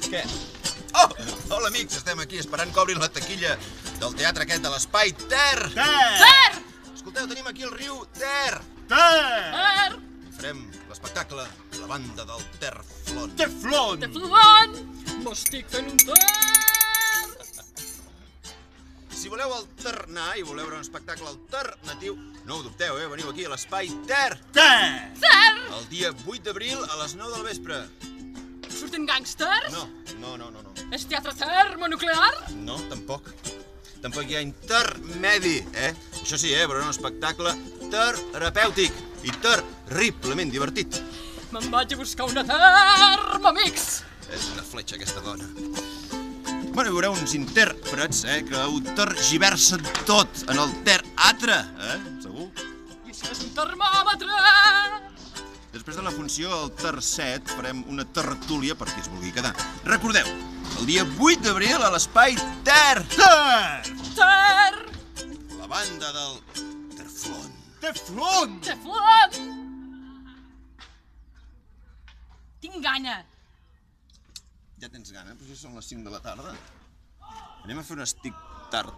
Què? Oh! Hola, amics, estem aquí esperant que obrin la taquilla del teatre aquest de l'Espai Ter. Ter! Escolteu, tenim aquí el riu Ter. Ter! I farem l'espectacle de la banda del Teflón. Teflón! Teflón! M'estic fent un ter! Si voleu alternar i voleu veure un espectacle alternatiu, no ho dubteu, veniu aquí a l'Espai Ter. Ter! Ter! El dia 8 d'abril a les 9 del vespre. Surten gàngsters? No. És teatre termonuclear? No, tampoc. Tampoc hi ha intermedi, Això sí, però un espectacle terapèutic i terriblement divertit. Me'n vaig a buscar una termomix! És una fletxa, aquesta dona. Bueno, hi haurà uns intèrprets, que ho tergiversen tot en el teatre, segur? I això és un termòmetre! Després de la funció, al tercet, farem una tertúlia per qui es vulgui quedar. Recordeu, el dia 8 d'abril a l'Espai Ter. Ter! Ter! La banda del Teflón. Teflón! Teflón! Tinc gana. Ja tens gana? Però ja són les 5 de la tarda. Anem a fer un estic tard.